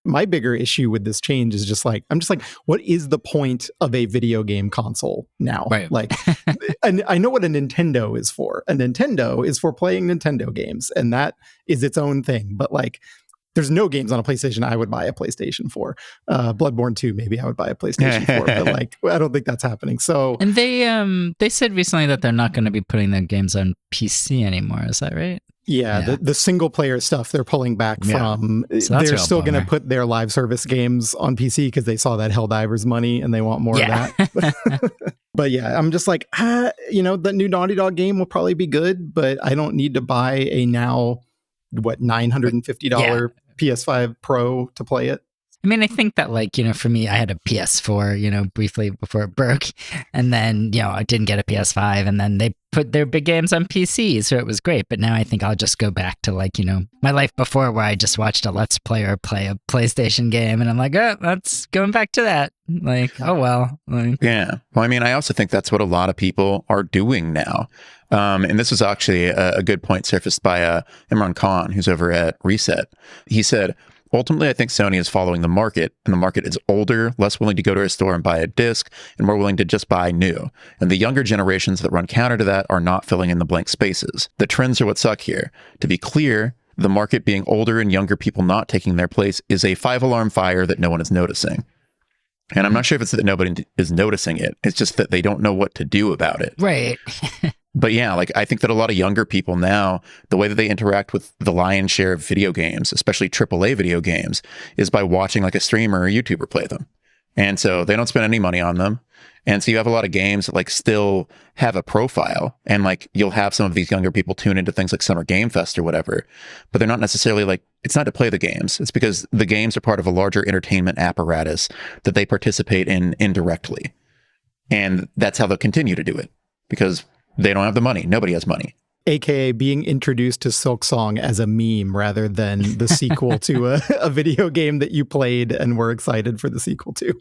my bigger issue with this change is just like, I'm just like, what is the point of a video game console now? Right. Like, and I know what a Nintendo is for. A Nintendo is for playing Nintendo games, and that is its own thing. But like, there's no games on a PlayStation I would buy a PlayStation for. Bloodborne 2, maybe I would buy a PlayStation 4, but like, I don't think that's happening. So, and they said recently that they're not going to be putting their games on PC anymore. Is that right? Yeah. The single player stuff they're pulling back from. So they're still going to put their live service games on PC because they saw that Helldivers money and they want more of that. But yeah, I'm just like, the new Naughty Dog game will probably be good, but I don't need to buy a now, $950 PS5 Pro to play it. I mean, I think that, like, for me, I had a PS4, briefly before it broke. And then, I didn't get a PS5. And then they put their big games on PC. So it was great. But now I think I'll just go back to, like, my life before where I just watched a Let's Player play a PlayStation game. And I'm like, oh, that's going back to that. Like, oh, well. Like, yeah. Well, I mean, I also think that's what a lot of people are doing now. And this was actually a good point surfaced by Imran Khan, who's over at Reset. He said, ultimately, I think Sony is following the market, and the market is older, less willing to go to a store and buy a disc, and more willing to just buy new. And the younger generations that run counter to that are not filling in the blank spaces. The trends are what suck here. To be clear, the market being older and younger people not taking their place is a 5-alarm fire that no one is noticing. And I'm not sure if it's that nobody is noticing it. It's just that they don't know what to do about it. Right. But yeah, like I think that a lot of younger people now, the way that they interact with the lion's share of video games, especially AAA video games, is by watching like a streamer or YouTuber play them. And so they don't spend any money on them. And so you have a lot of games that like still have a profile, and like you'll have some of these younger people tune into things like Summer Game Fest or whatever, but they're not necessarily like, it's not to play the games. It's because the games are part of a larger entertainment apparatus that they participate in indirectly. And that's how they'll continue to do it, because they don't have the money. Nobody has money. AKA being introduced to Silksong as a meme rather than the sequel to a video game that you played and were excited for the sequel to.